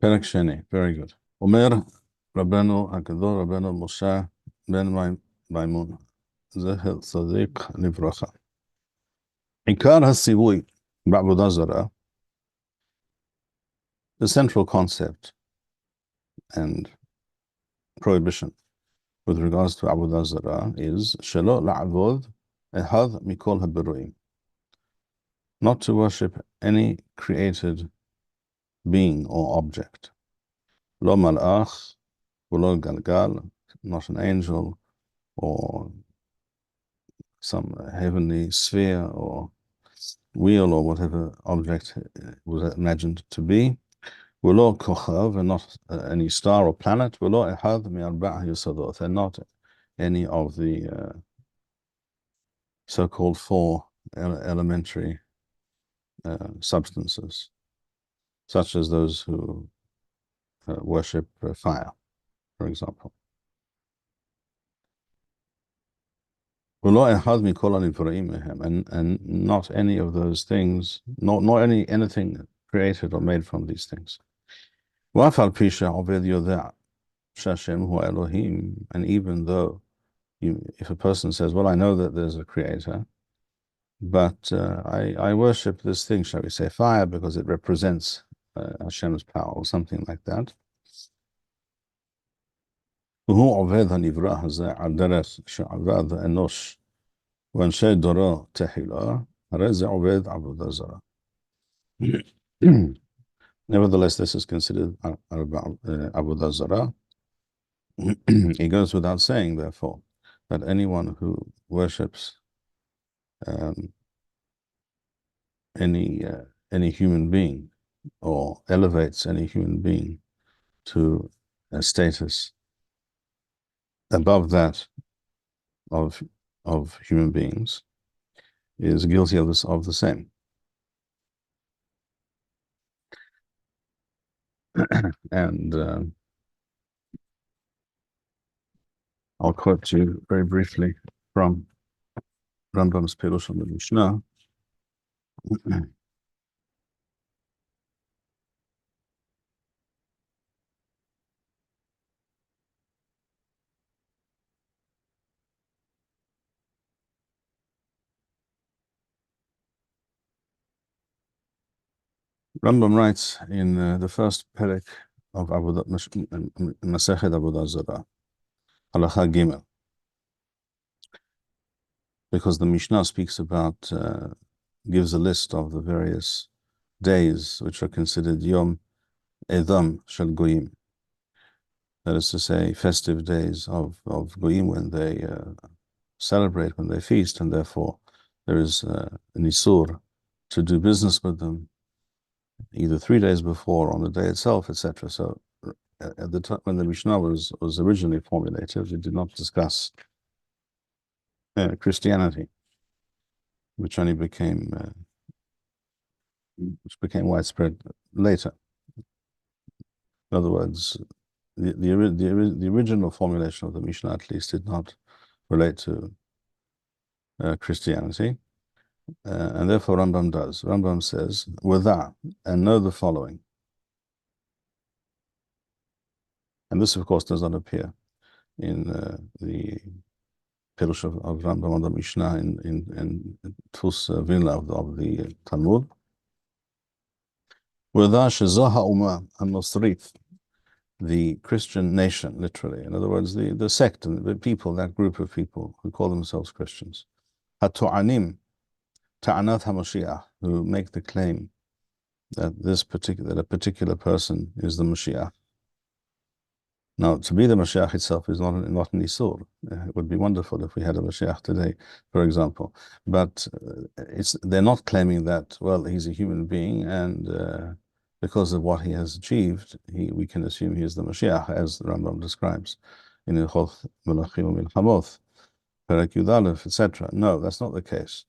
פרק שני, very good. אומר רבנו הגדול, רבנו משה בן מימון, זכר צדיק לברכה. עיקר הציווי בעבודה זרה, the central concept and prohibition with regards to Avodah Zarah is Shilo la'avod ehad mikol haberoim, not to worship any created being or object. Lo malach, lo galgal, not an angel or some heavenly sphere or wheel or whatever object was imagined to be. V'lo kochav, and not any star or planet. V'lo ehad mi'arba'ah yesodot, and not any of the so-called four elementary substances, such as those who worship fire, for example. And not any of those things, not anything created or made from these things. And even though if a person says, well, I know that there's a creator, but I worship this thing, shall we say, fire, because it represents Hashem's power or something like that. وهو عباد הנברא הזה על דרך שעבד האנוש ואנשי דורו תחילה, הרי זה עובד עבודה זרה. Nevertheless, this is considered Avodah Zarah. It goes without saying, therefore, that anyone who worships any human being or elevates any human being to a status above that of human beings is guilty of the same. And I'll quote you very briefly from Rambam's Pirush on the Mishneh. Rambam writes in the first perek of Masechet Avodah Zarah, Halacha Gimel, because the Mishnah speaks about, gives a list of the various days which are considered Yom Edam Shel Goyim, that is to say, festive days of Goyim, when they celebrate, when they feast, and therefore there is an Isur to do business with them, either 3 days before, on the day itself, etc. So at the time when the Mishnah was originally formulated, it did not discuss Christianity, which only became widespread later. In other words, the original formulation of the Mishnah, at least, did not relate to Christianity. And therefore Rambam does. Rambam says, with that, and know the following. And this, of course, does not appear in the Pirush of Rambam on the Mishnah in Tfus Vinla of the Talmud. With that, Shezah Ha'umah HaNosrit, the Christian nation, literally. In other words, the sect, the people, that group of people who call themselves Christians. HaTu'anim Ta'anat HaMashiach, who make the claim that a particular person is the Mashiach. Now, to be the Mashiach itself is not an Isur. It would be wonderful if we had a Mashiach today, for example. But they're not claiming that, well, he's a human being, and because of what he has achieved, we can assume he is the Mashiach, as the Rambam describes in Hilchot Melachim Milchamoth, Perek Yud Aleph, etc. No, that's not the case.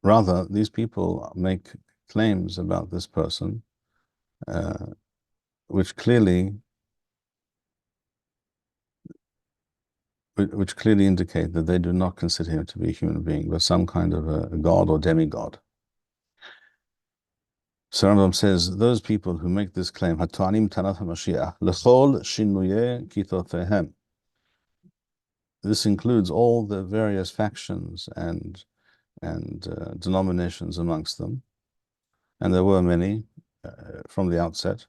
Rather, these people make claims about this person, which clearly indicate that they do not consider him to be a human being, but some kind of a god or demigod. So Rambam says, those people who make this claim, Hatu'anim Tanat HaMashiach, L'chol Shinuye Kitotehem. This includes all the various factions and denominations amongst them. And there were many from the outset.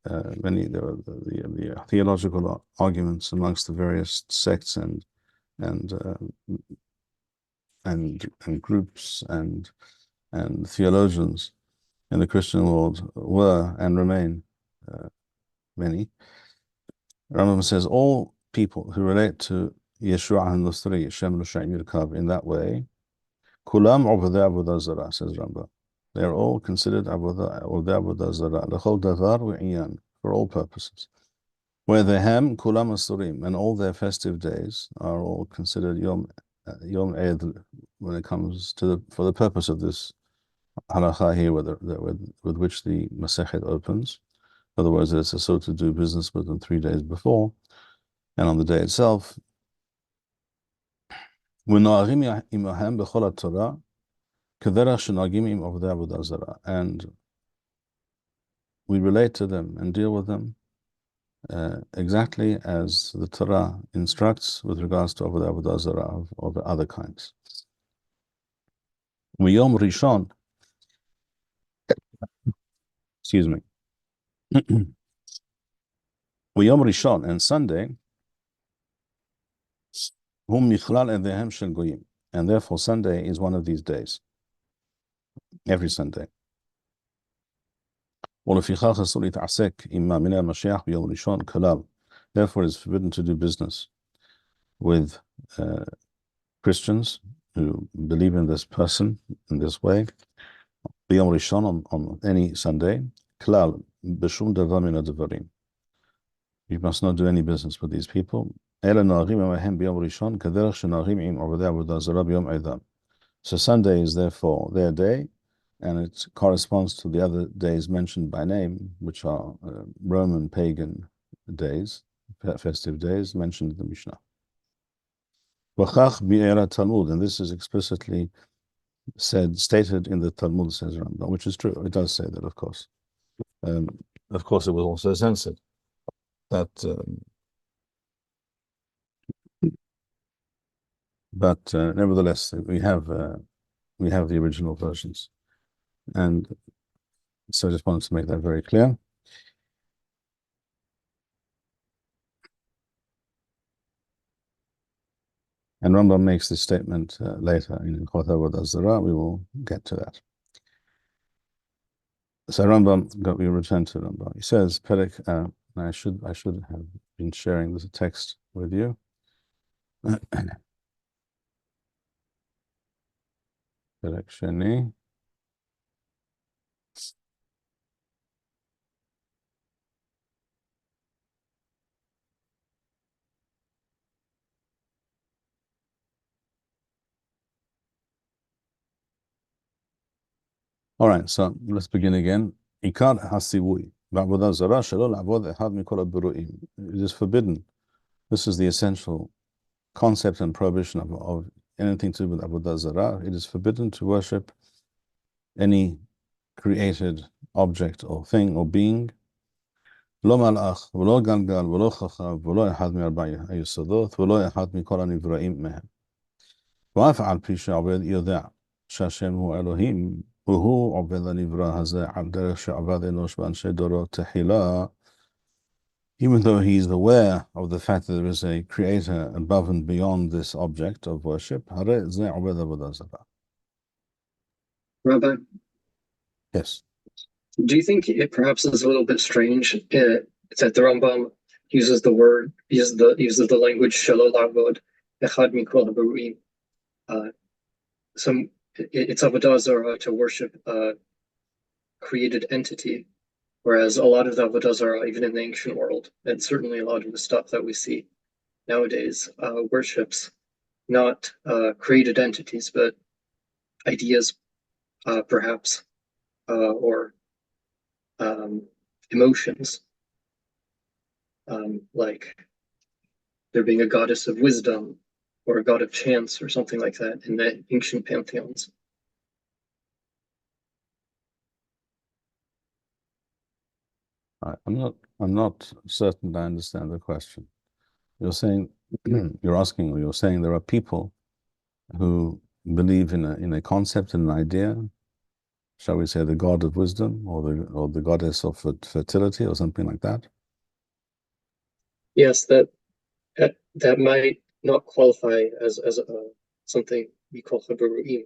There were the theological arguments amongst the various sects and groups and theologians in the Christian world were and remain many. Rambam says all people who relate to Yeshua al-Nusri, Shem L'Shaim Yirkav, in that way, Kulam Avodah Zarah, says Rambam. They are all considered Avodah Zarah, L'chol Davar V'Iyan, for all purposes. Where they ham Kulam Asurim, and all their festive days are all considered Yom Eid when it comes to for the purpose of this halakha here with which the Masechet opens. Otherwise, it's a sort to do business with them 3 days before, and on the day itself. And we relate to them and deal with them exactly as the Torah instructs with regards to Avodah Zarah of other kinds. Yom Rishon, excuse me. Yom Rishon and Sunday, and therefore Sunday is one of these days. Every Sunday. Therefore, it is forbidden to do business with Christians who believe in this person in this way. B'yom Rishon, on any Sunday, klal b'shum davar min ha'devarim. You must not do any business with these people. So Sunday is therefore their day, and it corresponds to the other days mentioned by name, which are Roman pagan days, festive days mentioned in the Mishneh. And this is explicitly stated in the Talmud, says Rambam, which is true. It does say that, of course. Of course, it was also censored that. But nevertheless, we have the original versions, and so I just wanted to make that very clear. And Rambam makes this statement later in Hilchot Avodah Zarah. We will get to that. So Rambam, we return to Rambam. He says, Perek, I should have been sharing this text with you. Perek Sheni. All right, so let's begin again. Ikar hasivui ba'avodah zarah shelo la'avod echad mikol habiruim. It is forbidden. This is the essential concept and prohibition of anything to do with avodah zarah. It is forbidden to worship any created object or thing or being. Lo malach, v'lo galgal, v'lo chachav, v'lo echad mi'arba'i hayesodot, v'lo echad mikol hanivraim mehem. V'af al pi she'aved yodea she'Hashem hu Elohim. Even though he is aware of the fact that there is a creator above and beyond this object of worship. Rabbi? Yes. Do you think it perhaps is a little bit strange that the Rambam uses the language Shilo la'avod echad mikol habaruim? It's Avodah Zarah to worship a created entity, whereas a lot of the Avodah Zarah, even in the ancient world, and certainly a lot of the stuff that we see nowadays, worships not created entities, but ideas, perhaps, or emotions, like there being a goddess of wisdom, or a god of chance, or something like that in the ancient pantheons. I'm not certain I understand the question. You're saying, you're asking, or you're saying there are people who believe in a concept, in an idea, shall we say the god of wisdom, or the goddess of fertility, or something like that? Yes, that might not qualify as something we call habaruim.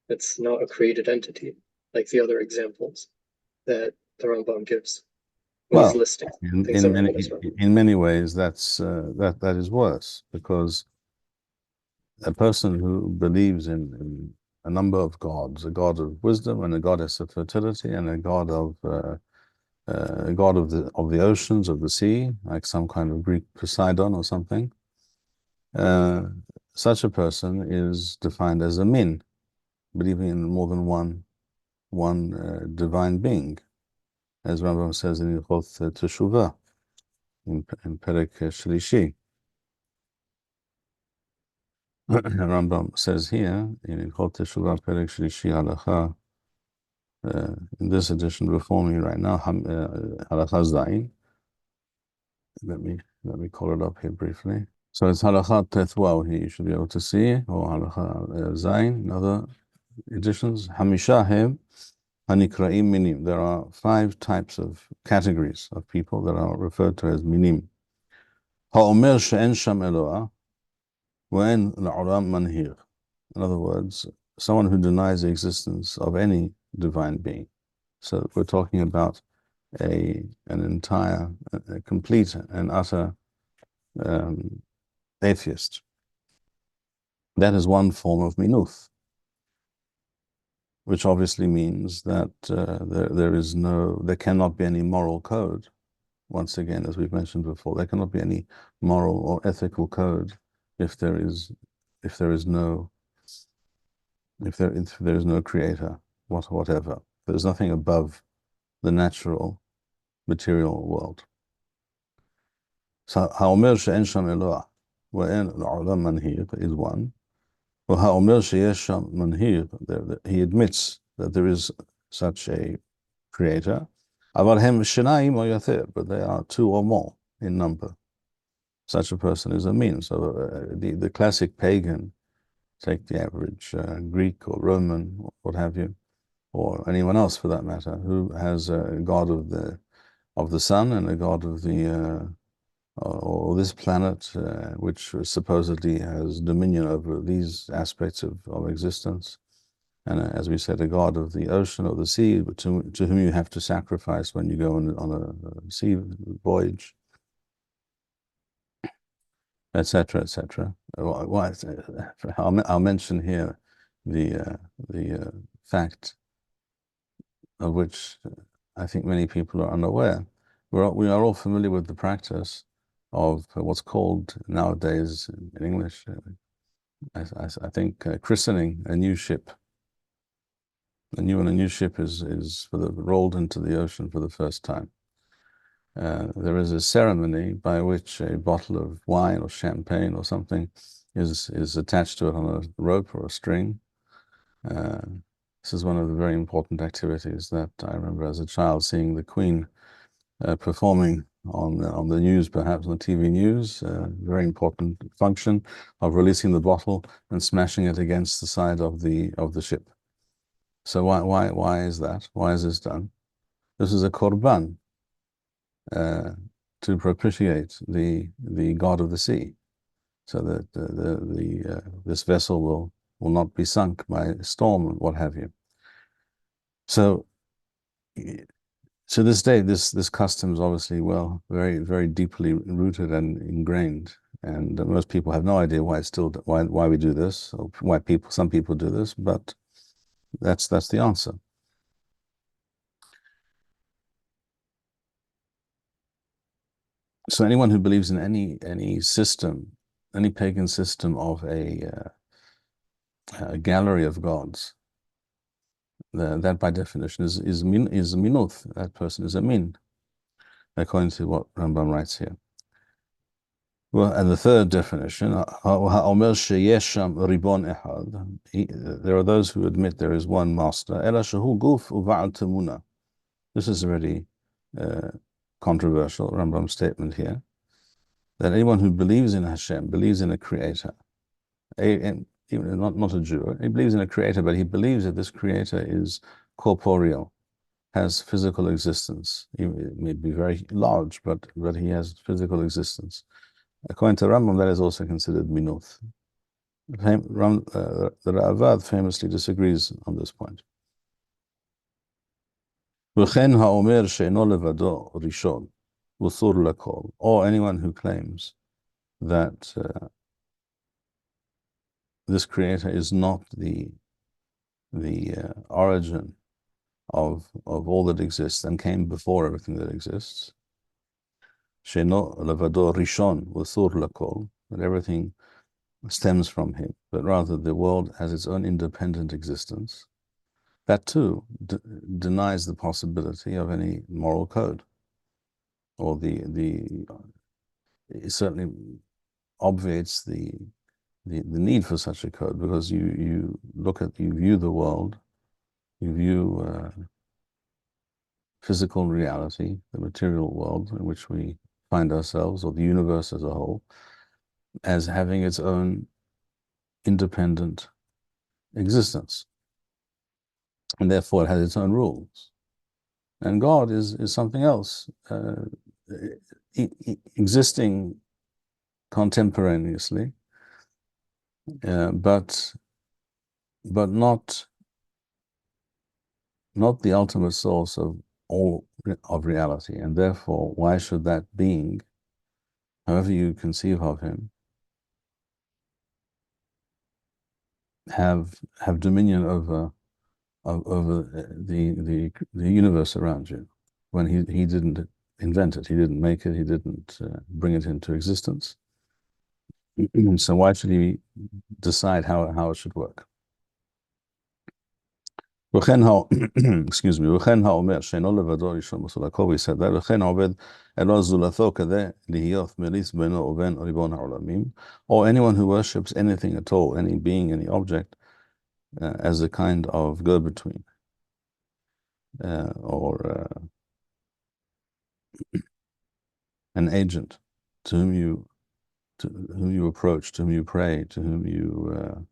It's not a created entity like the other examples that the Rambam gives when he's Well, listing things that are Avodah Zarah. in many ways, that is worse, because a person who believes in a number of gods, a god of wisdom and a goddess of fertility and a god of the oceans, of the sea, like some kind of Greek Poseidon or something. Such a person is defined as a min, believing in more than one divine being, as Rambam says in Hilchot Teshuvah, in Perek Shlishi. Rambam says here in Hilchot Teshuvah, Perek Shlishi, Halacha. In this edition before me right now, Halacha Zayin. Let me call it up here briefly. So it's Halacha Tethwa, you should be able to see, or Halacha Zayin, in other editions. Hamishahem Hanikraim Minim. There are 5 types of categories of people that are referred to as Minim. Ha'omer she'en sham Eloah, wa'en la'olam manhir. In other words, someone who denies the existence of any divine being. So we're talking about an entire, a complete and utter atheist. That is one form of minuth, which obviously means that there cannot be any moral code. Once again, as we've mentioned before, there cannot be any moral or ethical code if there is no creator, whatever. There's nothing above the natural material world. So ha'omer she'en sham Eloah wa'en la'olam manhir is one. Ha'omer she'yesh sham manhir, he admits that there is such a creator. Aval hem shenayim or yater, but they are 2 or more in number. Such a person is a min. So the classic pagan, take the average Greek or Roman, or what have you, or anyone else for that matter, who has a god of the sun and a god of or this planet, which supposedly has dominion over these aspects of existence, and as we said, a god of the ocean or the sea, to whom you have to sacrifice when you go on a sea voyage, etc., etc. I'll mention here the fact of which I think many people are unaware. We are all familiar with the practice of what's called nowadays in English, I think, christening a new ship. A new ship is rolled into the ocean for the first time. There is a ceremony by which a bottle of wine or champagne or something is attached to it on a rope or a string. This is one of the very important activities that I remember as a child seeing the Queen performing on the news, perhaps on the TV news. Very important function of releasing the bottle and smashing it against the side of the ship. So why is that? Why is this done? This is a korban to propitiate the god of the sea, so that this vessel will not be sunk by a storm and what have you. So to this day, this custom is obviously very, very deeply rooted and ingrained, and most people have no idea why we do this, or why some people do this, but that's the answer. So anyone who believes in any system, any pagan system of a gallery of gods, that by definition is minuth. That person is a min, according to what Rambam writes here. Well, and the third definition, there are those who admit there is one master. This is already controversial, Rambam's statement here, that anyone who believes in Hashem, believes in a creator, even not a Jew, he believes in a creator, but he believes that this creator is corporeal, has physical existence. He may be very large, but he has physical existence. According to Rambam, that is also considered minuth. The Ravad famously disagrees on this point. Or anyone who claims that this creator is not the origin of all that exists and came before everything that exists. She'eno levado rishon v'thur lakol, that everything stems from him, but rather the world has its own independent existence. That too denies the possibility of any moral code, or it certainly obviates the need for such a code, because you view the world, you view physical reality, the material world in which we find ourselves, or the universe as a whole, as having its own independent existence, and therefore it has its own rules. And God is something else, existing contemporaneously, but not the ultimate source of all of reality. And therefore, why should that being, however you conceive of him, have dominion over the universe around you, when he didn't invent it, he didn't make it, he didn't bring it into existence. So why should he decide how it should work? Excuse me. We said that or anyone who worships anything at all, any being, any object, as a kind of go-between, or an agent to whom you approach, to whom you pray, to whom you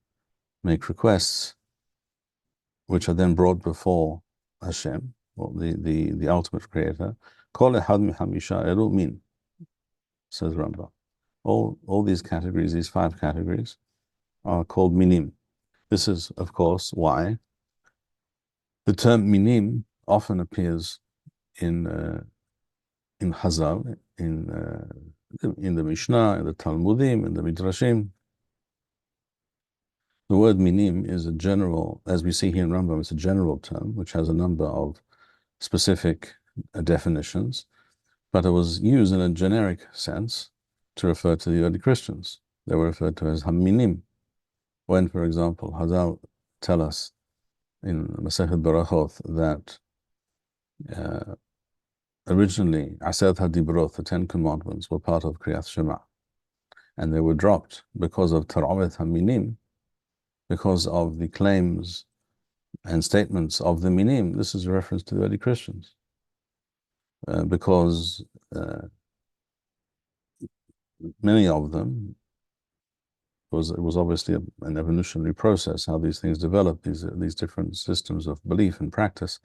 make requests, which are then brought before Hashem, or the ultimate creator. Says Rambam. All these categories, these 5 categories, are called minim. This is, of course, why the term minim often appears in Chazal, in the Mishneh, in the Talmudim, in the Midrashim. The word minim is a general, as we see here in Rambam, it's a general term which has a number of specific definitions, but it was used in a generic sense to refer to the early Christians. They were referred to as haminim. When, for example, Chazal tell us in Masechet Berachot that originally Aseret HaDibrot, the 10 Commandments, were part of Kriyat Shema, and they were dropped because of Tarawet Haminim, because of the claims and statements of the minim. This is a reference to the early Christians, because many of them, it was obviously an evolutionary process, how these things developed, these different systems of belief and practice.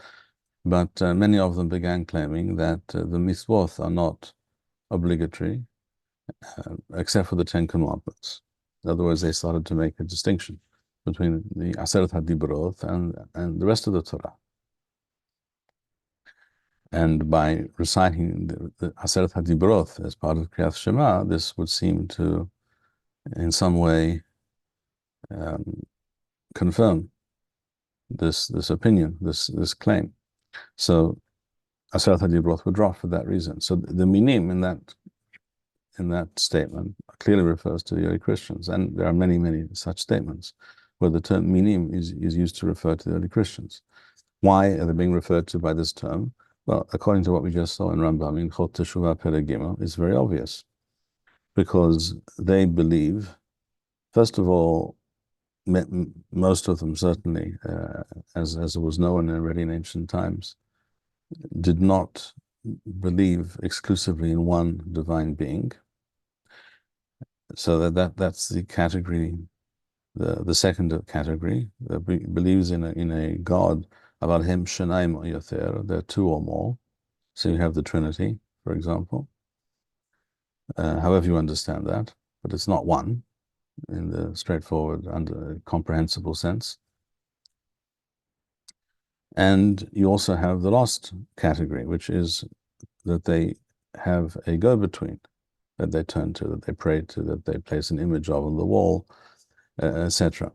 But many of them began claiming that the mitzvot are not obligatory, except for the 10 Commandments. In other words, they started to make a distinction between the Aseret HaDibrot and the rest of the Torah. And by reciting the Aseret HaDibrot as part of Kriyat Shema, this would seem to, in some way, confirm this opinion, this claim. So Aseret HaDibrot were dropped for that reason. So the minim in that statement clearly refers to the early Christians, and there are many, many such statements where the term minim is used to refer to the early Christians. Why are they being referred to by this term? Well, according to what we just saw in Rambam, in Hilchot Teshuvah Perek Gimel, it's very obvious, because they believe, first of all, most of them certainly, as it was known already in ancient times, did not believe exclusively in one divine being. So that's the category, the second category that believes in a God. Avodah Shanaim Yoter, there are two or more. So you have the Trinity, for example. However you understand that, but it's not one in the straightforward, comprehensible sense. And you also have the last category, which is that they have a go-between that they turn to, that they pray to, that they place an image of on the wall, etc.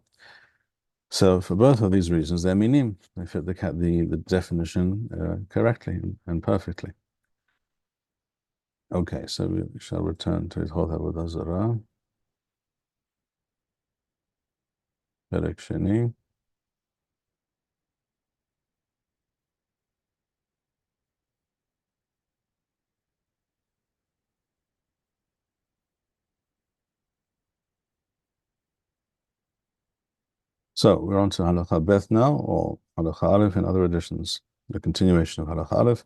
So for both of these reasons, they're minim. They fit the definition correctly and perfectly. Okay, so we shall return to Hilchot Avodah Zarah. Perek Sheni. So we're on to Halakha Beth now, or Halakha Aleph in other editions, the continuation of Halakha Aleph.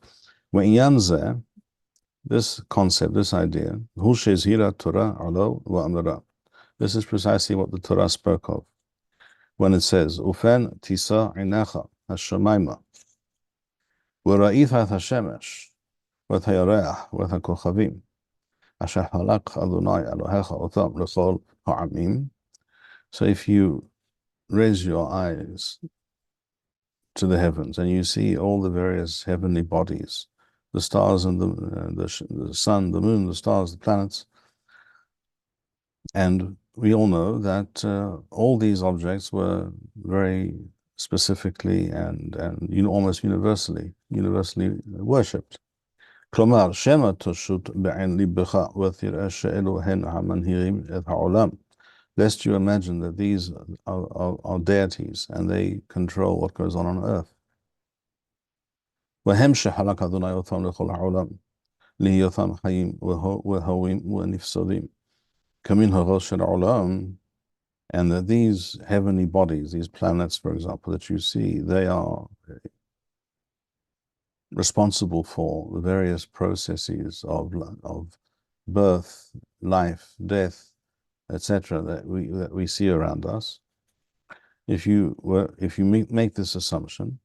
We'inyan zeh, this concept, this idea, Hu shezhira Torah alo va'amara. This is precisely what the Torah spoke of when it says, Ufen tisa inecha hashamayma, v'ra'itha hashemesh, v'thayareach, v'thakochavim, asher halak Adonai Elohecha otam l'chol ha'amim. So if you raise your eyes to the heavens and you see all the various heavenly bodies, the stars and the sun, the moon, the stars, the planets, and we all know that all these objects were very specifically and almost universally worshipped. כלומר, שמא תשוט בעין ליבך ותראה שאלו הן המנהיגים את העולם. Lest you imagine that these are deities and they control what goes on earth. وهم שחלק אדוני אותם לכל העולם, להיותם חיים והווים ונפסדים. כמין הראש של העולם, and that these heavenly bodies, these planets, for example, that you see, they are responsible for the various processes of birth, life, death, etc., that we see around us. If you make this assumption,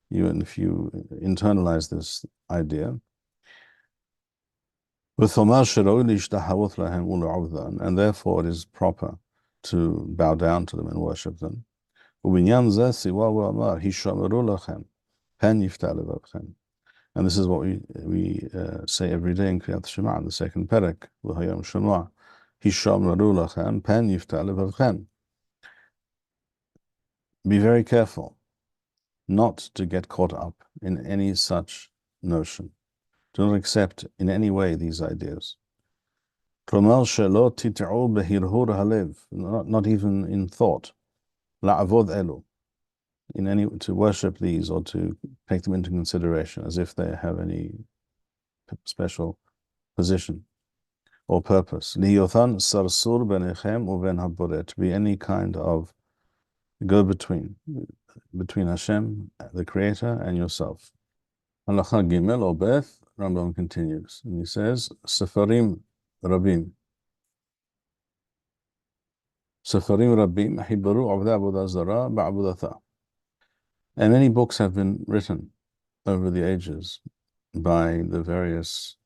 if you internalize this idea, and therefore it is proper to bow down to them and worship them. And this is what we say every day in Kriyat Shema, the second perek, V'hayom Shema, Hishamru lachem, pen yiftah levavchem. Be very careful not to get caught up in any such notion. Do not accept in any way these ideas. Not even in thought. La'avod elu. To worship these or to take them into consideration as if they have any special position or purpose. Liyothan sarsur benechem uven haboret. To be any kind of go-between between Hashem, the Creator, and yourself. Halakha Gimel or Beth, Rambam continues, and he says, Sefarim Rabim. Sefarim Rabim, Hibaru Avodah Zarah Ba'abudatha. And many books have been written over the ages by the various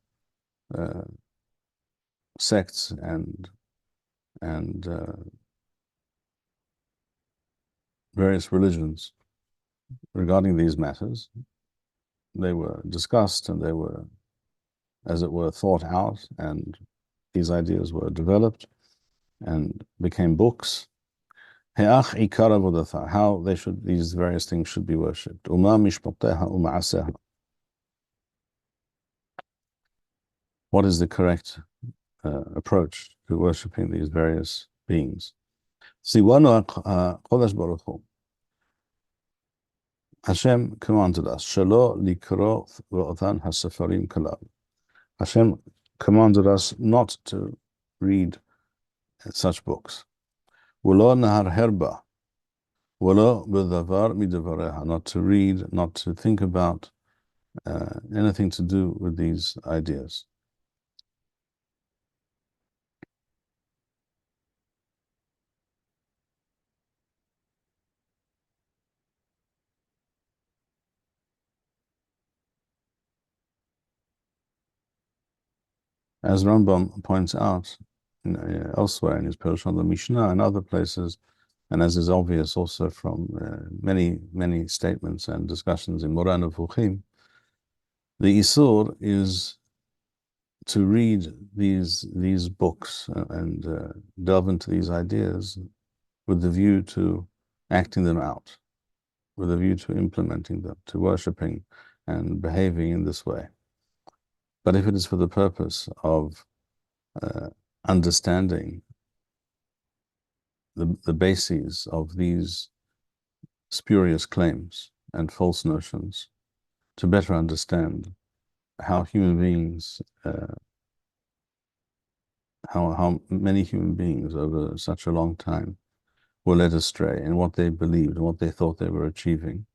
sects and various religions regarding these matters. They were discussed and they were, as it were, thought out, and these ideas were developed and became books. How these various things should be worshipped. What is the correct approach to worshipping these various beings? Hashem commanded us, Shilo likro v'otan hasefarim kalal. Hashem commanded us not to read such books. Not to read, not to think about anything to do with these ideas. As Rambam points out elsewhere in his Pirush on the Mishneh and other places, and as is obvious also from many statements and discussions in Moreh Nevuchim, the Isur is to read these books and delve into these ideas with the view to acting them out, with a view to implementing them, to worshipping and behaving in this way. But if it is for the purpose of understanding the bases of these spurious claims and false notions, to better understand how human beings, how many human beings over such a long time were led astray in what they believed and what they thought they were achieving.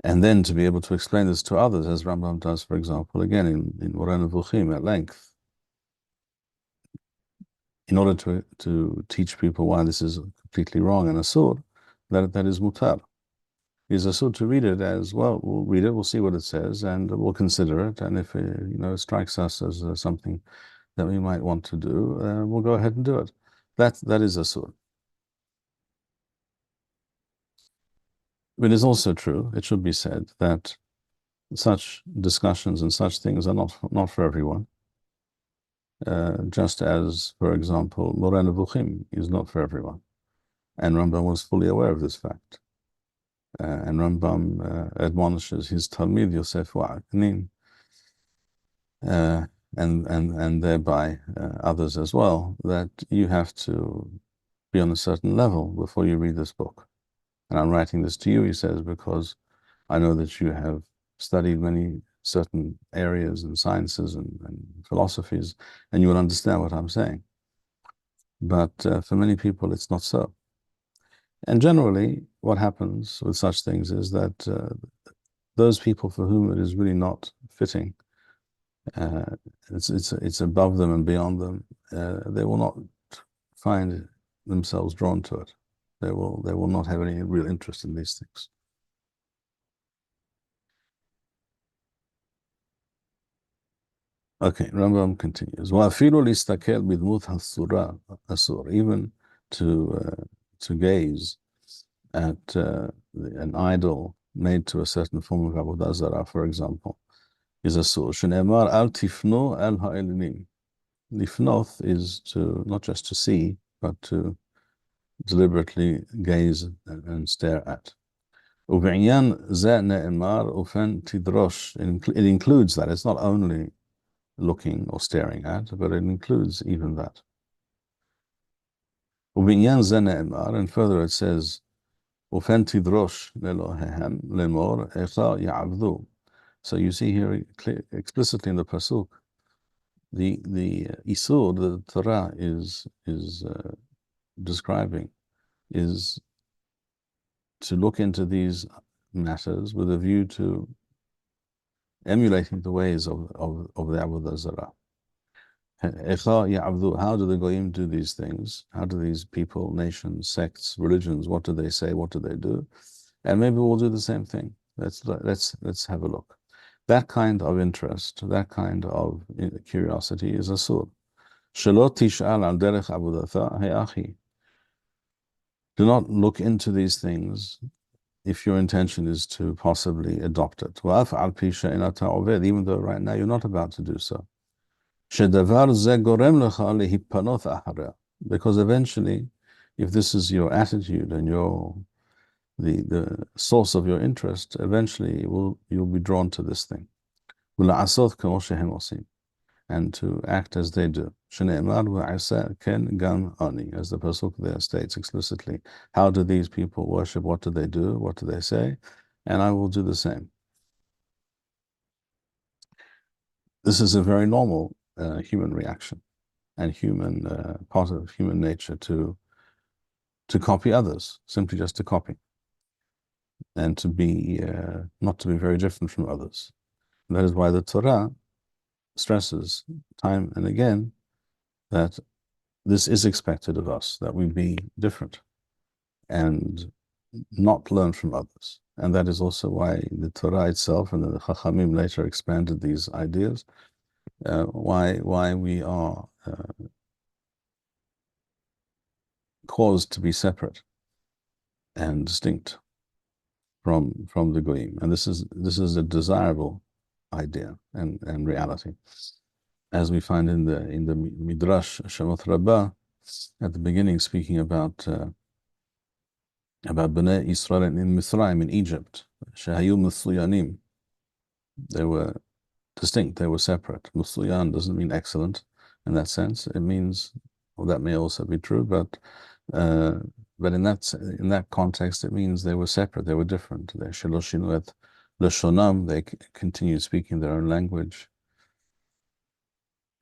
And then to be able to explain this to others, as Rambam does, for example, again in Moreh Nevuchim at length, in order to teach people why this is completely wrong and asur, that is mutar. It is asur to read it as, well, we'll read it, we'll see what it says, and we'll consider it, and if it strikes us as something that we might want to do, we'll go ahead and do it. That is asur. But it is also true, it should be said, that such discussions and such things are not for everyone. Just as, for example, Moreh Nevuchim is not for everyone. And Rambam was fully aware of this fact. And Rambam admonishes his Talmid Yosef Wa'aknin, and thereby others as well, that you have to be on a certain level before you read this book. And I'm writing this to you, he says, because I know that you have studied many certain areas and sciences and philosophies, and you will understand what I'm saying. But for many people, it's not so. And generally, what happens with such things is that those people for whom it is really not fitting, it's above them and beyond them, they will not find themselves drawn to it. They will not have any real interest in these things. Okay, Rambam continues. Even to gaze at an idol made to a certain form of Avodah Zarah, for example, is asur. Shene'emar al tifno al ha'elinim. Lifnoth is to not just to see, but to deliberately gaze and stare at. U'v'inyan ze ne'emar ufen tidrosh. It includes that. It's not only looking or staring at, but it includes even that. Ubinyan ze ne'emar, and further it says, Ufen tidrosh lelohehem lemor echa ya'avdu. So you see here explicitly in the pasuk, the isur, the Torah is describing, is to look into these matters with a view to emulating the ways of the Avodah Zarah. How do the Goyim do these things? How do these people, nations, sects, religions, what do they say? What do they do? And maybe we'll do the same thing. Let's have a look. That kind of interest, that kind of curiosity is asur. Shelo tish'al al derech avodatha he'achi. Do not look into these things if your intention is to possibly adopt it. Even though right now you're not about to do so. Because eventually, if this is your attitude and the source of your interest, eventually you'll be drawn to this thing. And to act as they do. As the Pasuk there states explicitly, how do these people worship? What do they do? What do they say? And I will do the same. This is a very normal human reaction and part of human nature to copy others, simply just to copy. and to be not to be very different from others. And that is why the Torah stresses time and again that this is expected of us, that we be different and not learn from others. And that is also why the Torah itself and the Chachamim later expanded these ideas, why we are caused to be separate and distinct from the goyim, and this is a desirable idea and reality, as we find in the Midrash Shemot Rabbah at the beginning, speaking about Bnei Israel in Mithraim, in Egypt. Shehayu Mutsuyanim, they were distinct, they were separate. Mutsuyan doesn't mean excellent in that sense. It means, well, that may also be true, but in that context, it means they were separate, they were different. They Shilo shinu et leshonam, they continued speaking their own language,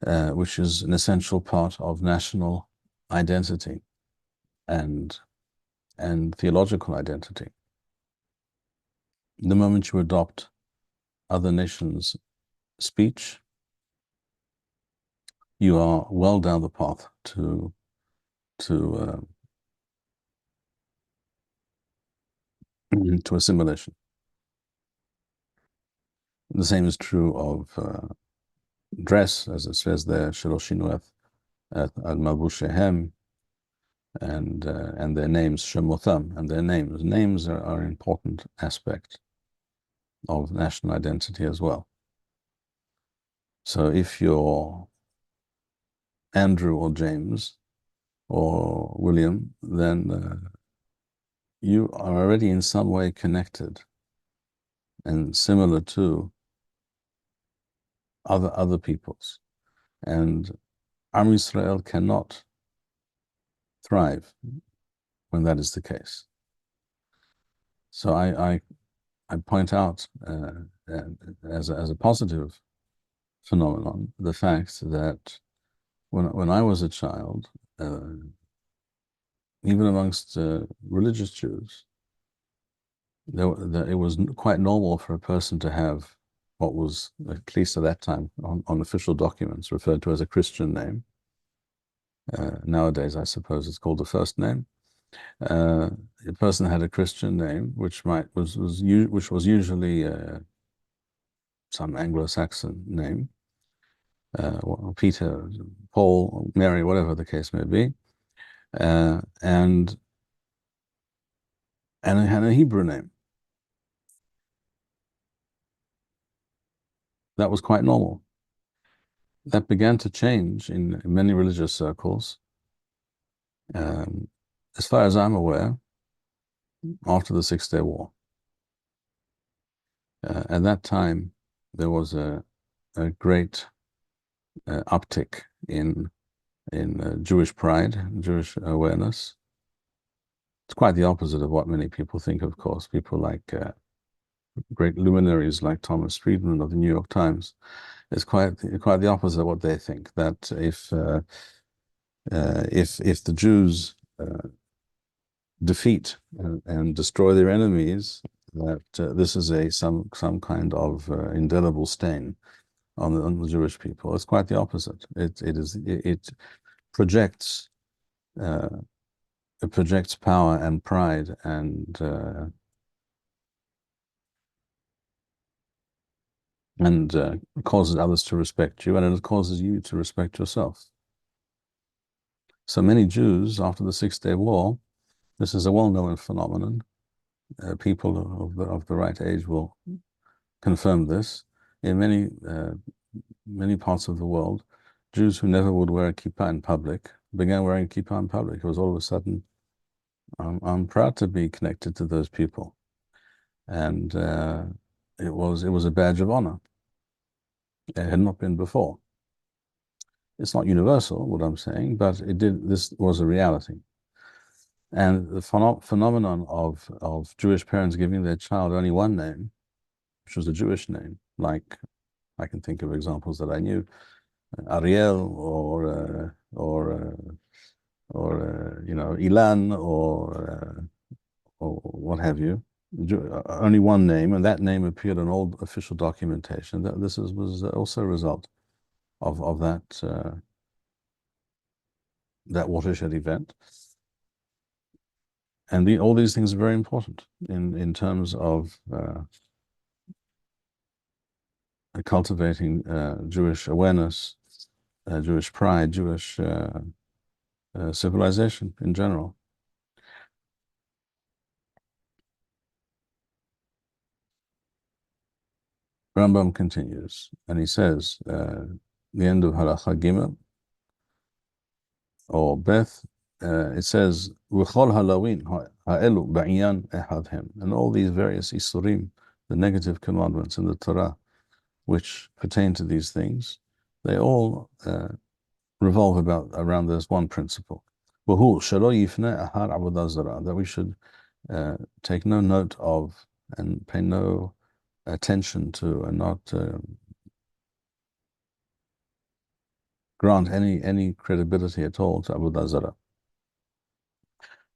which is an essential part of national identity and theological identity. The moment you adopt other nations' speech, you are well down the path to assimilation. The same is true of dress, as it says there, Shelo shinu et al malbushehem, and their names, shemotham, and their names. Names are an important aspect of national identity as well. So if you're Andrew or James or William, then you are already in some way connected and similar to other peoples. And Am Yisrael cannot thrive when that is the case. So I point out as a positive phenomenon the fact that when I was a child, even amongst religious Jews, it was quite normal for a person to have what was, at least at that time, on official documents, referred to as a Christian name. Nowadays, I suppose it's called a first name. A person had a Christian name, which was usually some Anglo-Saxon name, Peter, Paul, Mary, whatever the case may be, and it had a Hebrew name. That was quite normal. That began to change in many religious circles. As far as I'm aware, after the Six-Day War. At that time, there was a great uptick in Jewish pride, Jewish awareness. It's quite the opposite of what many people think, of course. People like great luminaries like Thomas Friedman of the New York Times. It's quite the opposite of what they think, that if the Jews defeat and destroy their enemies, that this is some kind of indelible stain on the Jewish people. It's quite the opposite. It projects power and pride and causes others to respect you, and it causes you to respect yourself. So many Jews, after the Six-Day War, this is a well-known phenomenon. People of the right age will confirm this. In many parts of the world, Jews who never would wear a kippah in public began wearing kippah in public. It was all of a sudden, I'm proud to be connected to those people, and it was a badge of honor. It had not been before. It's not universal, what I'm saying, but this was a reality. And the phenomenon of Jewish parents giving their child only one name, which was a Jewish name, like I can think of examples that I knew, Ariel or Ilan or what have you, only one name, and that name appeared in old official documentation. That this was also a result of that watershed event. And all these things are very important in terms of cultivating Jewish awareness, Jewish pride, Jewish civilization in general. Rambam continues, and he says, the end of Halacha Gimel, or Beth, it says, V'chol halawin ha'elu ba'inyan ehadhem, and all these various isurim, the negative commandments in the Torah, which pertain to these things, they all revolve around this one principle. W'hu shelo yifneh ahar avodah zarah, that we should take no note of and pay no attention to, and not grant any credibility at all to Avodah Zarah.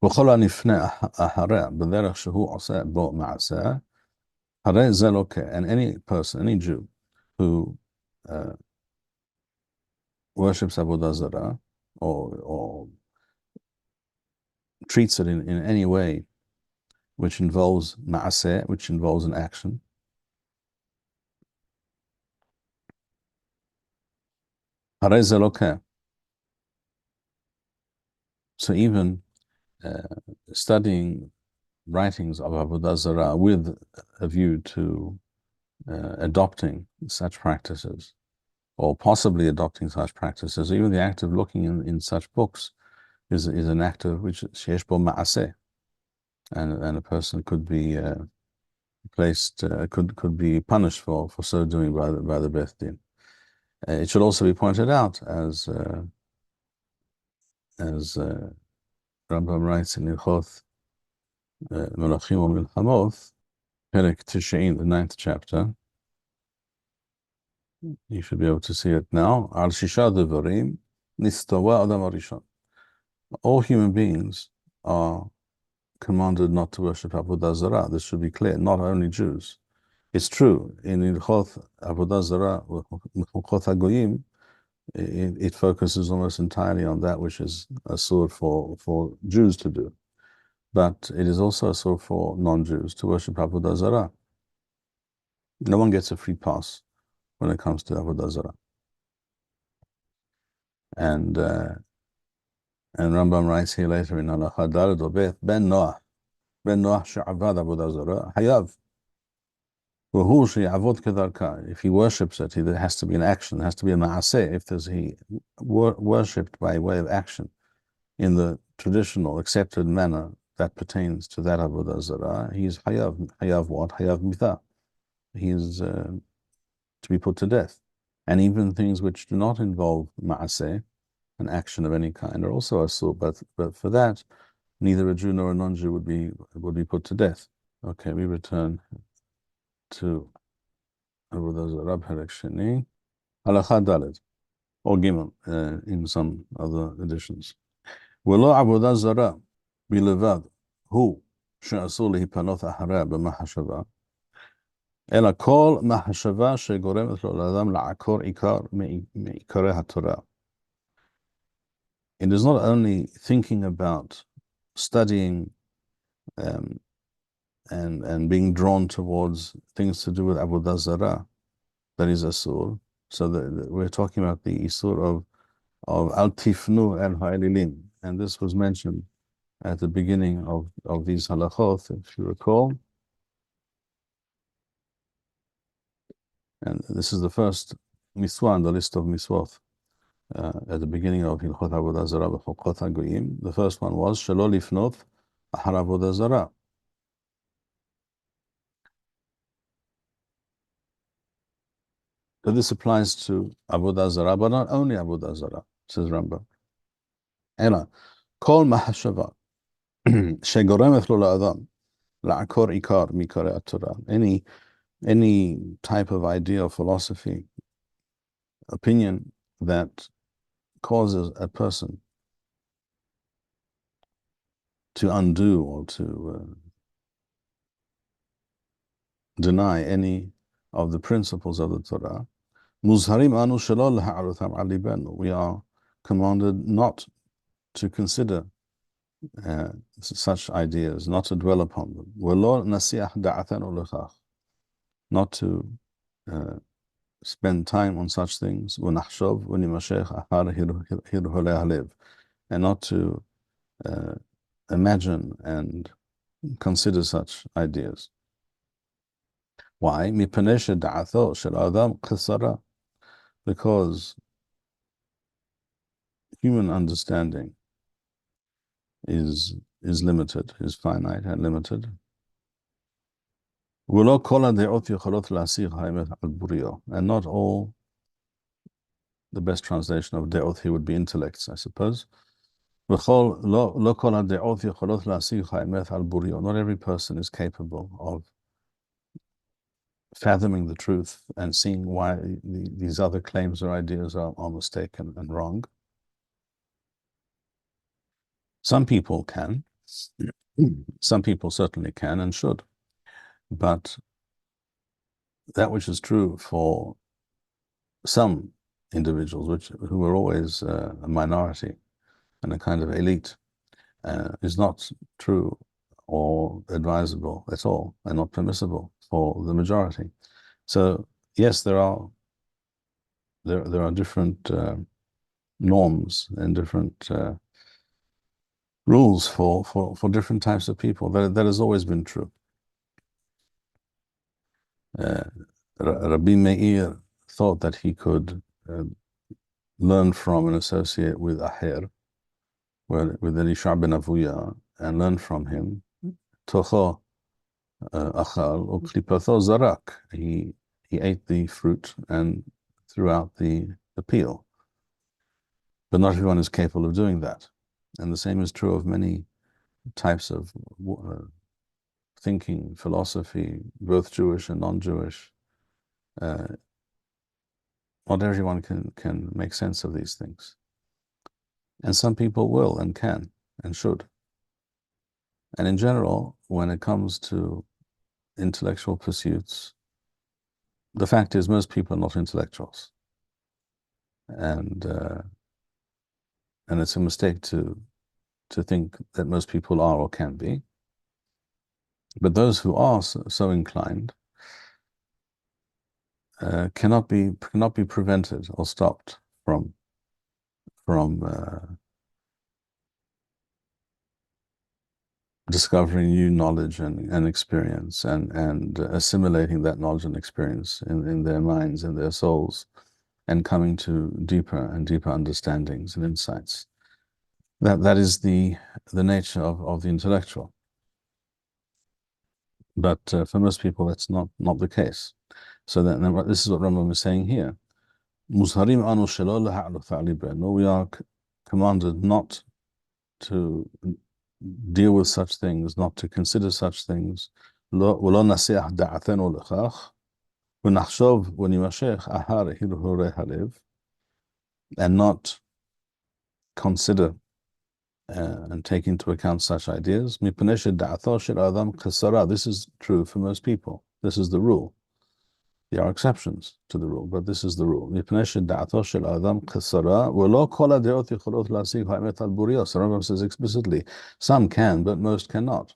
وכל הנפנה אחריה בדרך שהוא עושה בו מעשה, הרי זה לא כן. And any person, any Jew who worships Avodah Zarah or treats it in any way which involves ma'aseh, which involves an action, הרי זה לא כן. So even studying writings of Avodah Zarah with a view to adopting such practices, or possibly adopting such practices, even the act of looking in such books is an act of which sheyesh bo ma'aseh, and a person could be placed, could be punished for so doing by the Beth Din. It should also be pointed out, as Rambam writes in Hilchot Melachim or Milchamoth, Perek Tishain, the 9th chapter. You should be able to see it now. Al shisha devarim nistawa adam harishon. All human beings are commanded not to worship Avodah Zarah. This should be clear, not only Jews. It's true, in Hilchot Avodah Zarah, Hilchot HaGoyim, it focuses almost entirely on that which is a sword for Jews to do. But it is also a sword for non-Jews to worship Avodah Zarah. No one gets a free pass when it comes to Avodah Zarah. And Rambam writes here later in Halacha Daled or Beth, Ben Noach she'avad Avodah Zarah, hayav. If he worships it, there has to be an action, there has to be a ma'aseh. If he worshipped by way of action in the traditional, accepted manner that pertains to that Avodah Zarah, he's hayav. Hayav what? Hayav mitah. He is to be put to death. And even things which do not involve ma'aseh, an action of any kind, are also asur. But for that, neither a Jew nor a non-Jew would be put to death. Okay, we return to Avodah Zarah, Perek Sheni, Halacha Daled, or Gimel, in some other editions. V'lo Avodah Zarah bilevad hu she'asur lehipanot achareh b'mahashava, אלא כל מחשבה שגורמת לו לאדם לעקור עיקר מעיקרי התורה. It is not only thinking about studying and being drawn towards things to do with Avodah Zarah that is asur. So we're talking about the isur of al tifnu el ha'elilim, and this was mentioned at the beginning of these halachot, if you recall. And this is the first mitzvah on the list of mitzvot at the beginning of Hilchot Avodah Zarah v'Chokot HaGoyim. The first one was Shelo lifnot achar Avodah Zarah. So this applies to Avodah Zarah, but not only Avodah Zarah, says Rambam. Ela kol mahashava shegoremet lo la'adam la'akor ikar mikarei Torah. Any type of idea or philosophy, opinion that causes a person to undo or to deny any of the principles of the Torah, مُزْهَرِيمْ أَنُ شَلَا لَهَعْرُثَمْ عَلِبَنُ, we are commanded not to consider such ideas, not to dwell upon them. وَلَا نَسِيَحْ دَعَثًا وَلَخَاخ, not to spend time on such things, وَنَحْشَوْ وَنِمَشَيْخ أَحَارِ هِرْهُلَيْهَ, and not to imagine and consider such ideas. Why? مِپَنَيْشَ دَعَثَوْ شَلَاذَمْ قِصَرًا, because human understanding is limited, is finite and limited. And not all, the best translation of de'oth here would be intellects, I suppose. Not every person is capable of fathoming the truth and seeing why these other claims or ideas are mistaken and wrong. Some people can. Some people certainly can and should. But that which is true for some individuals, who are always a minority and a kind of elite, is not true or advisable at all, and not permissible for the majority. So yes, there are different norms and different rules for different types of people. That has always been true. Rabbi Meir thought that he could learn from and associate with Aher, with Elisha ben Avuya, and learn from him. Tocho achal uklipato zarak. He ate the fruit and threw out the peel. But not everyone is capable of doing that. And the same is true of many types of thinking, philosophy, both Jewish and non-Jewish. Not everyone can make sense of these things. And some people will and can and should. And in general, when it comes to intellectual pursuits, the fact is most people are not intellectuals. And it's a mistake to think that most people are or can be. But those who are so inclined cannot be prevented or stopped from discovering new knowledge and experience and assimilating that knowledge and experience in their minds and their souls, and coming to deeper and deeper understandings and insights. That is the nature of the intellectual. But for most people, that's not the case. So this is what Rambam is saying here. We are commanded not to deal with such things, not to consider such things. And not consider and take into account such ideas. This is true for most people. This is the rule. There are exceptions to the rule, but this is the rule. So Rambam says explicitly, some can, but most cannot.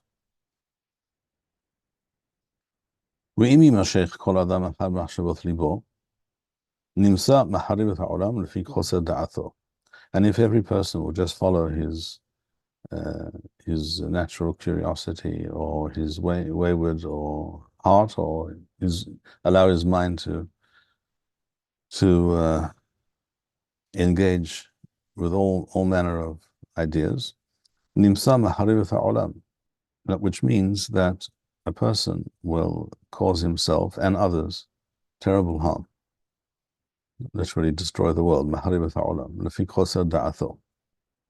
And if every person will just follow his natural curiosity or his wayward or heart, or allow his mind to engage with all manner of ideas, which means that a person will cause himself and others terrible harm, literally destroy the world.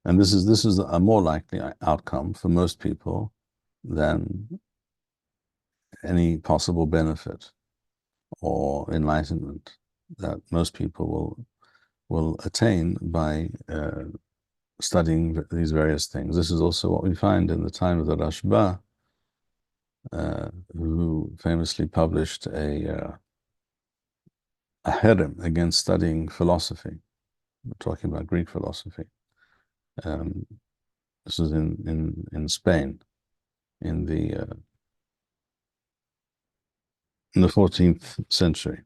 And this is a more likely outcome for most people than any possible benefit or enlightenment that most people will attain by studying these various things. This is also what we find in the time of the Rashba, who famously published a herem against studying philosophy. We're talking about Greek philosophy. This was in Spain in the 14th century.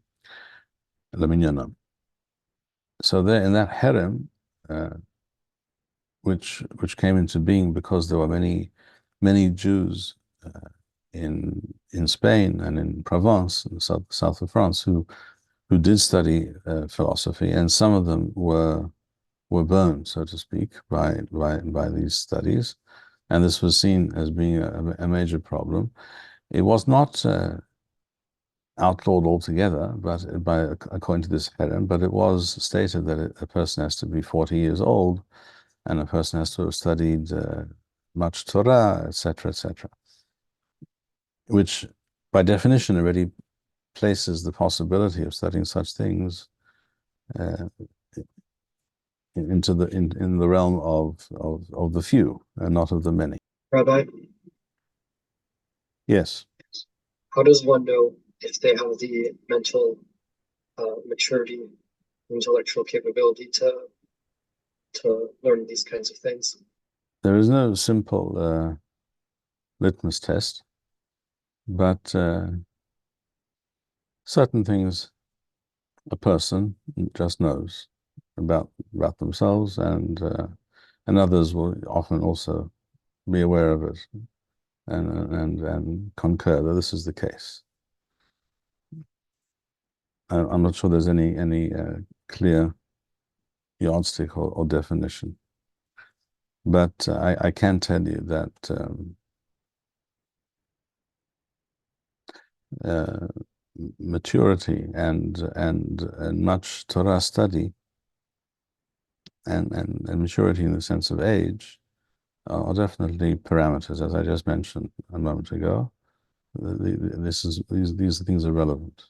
So there, in that herem, which came into being because there were many Jews in Spain and in Provence, in the south of France, who did study philosophy, and some of them were burned, so to speak, by these studies, and this was seen as being a major problem. It was not outlawed altogether, but according to this herem, but it was stated that a person has to be 40 years old, and a person has to have studied much Torah, etc., etc., which by definition already places the possibility of studying such things into in the realm of the few and not of the many. Rabbi, Yes. how does one know if they have the mental maturity, intellectual capability to learn these kinds of things? There is no simple litmus test, but certain things a person just knows about themselves, and others will often also be aware of it and concur that this is the case. I'm not sure there's any clear yardstick or definition, but I can tell you that maturity and much Torah study and maturity in the sense of age are definitely parameters, as I just mentioned a moment ago. These things are relevant.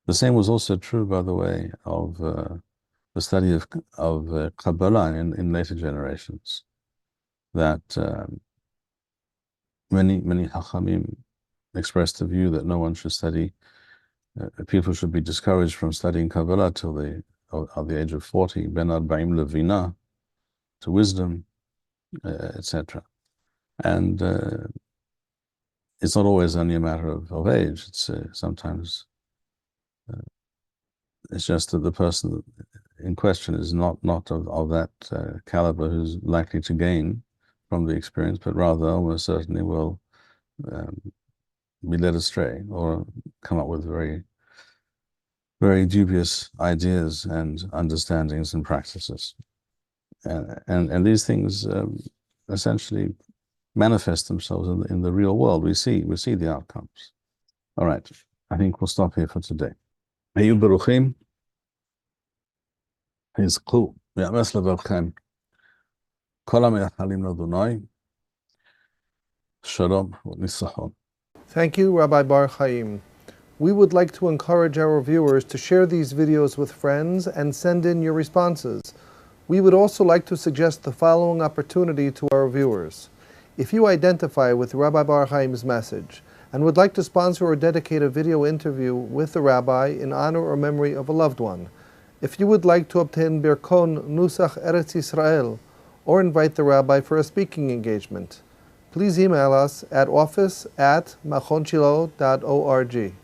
The same was also true, by the way, of the study of Kabbalah in later generations. That many Hachamim expressed the view that no one should study. People should be discouraged from studying Kabbalah till they are the age of 40, ben arba'im levina, to wisdom, etc. And it's not always only a matter of age. It's sometimes it's just that the person in question is not of that caliber who's likely to gain from the experience, but rather almost certainly will be led astray or come up with very, very dubious ideas and understandings and practices. And these things essentially manifest themselves in the real world. We see the outcomes. All right, I think we'll stop here for today. היו ברוכים, יזכו, יאמץ לבבכם, כל המייחלים לאדוני, שלום וניצחון. Thank you, Rabbi Bar-Hayim. We would like to encourage our viewers to share these videos with friends and send in your responses. We would also like to suggest the following opportunity to our viewers. If you identify with Rabbi Bar-Hayim's message and would like to sponsor or dedicate a video interview with the rabbi in honor or memory of a loved one, if you would like to obtain Birkon Nusach Eretz Yisrael or invite the rabbi for a speaking engagement, please email us at office@machonshilo.org.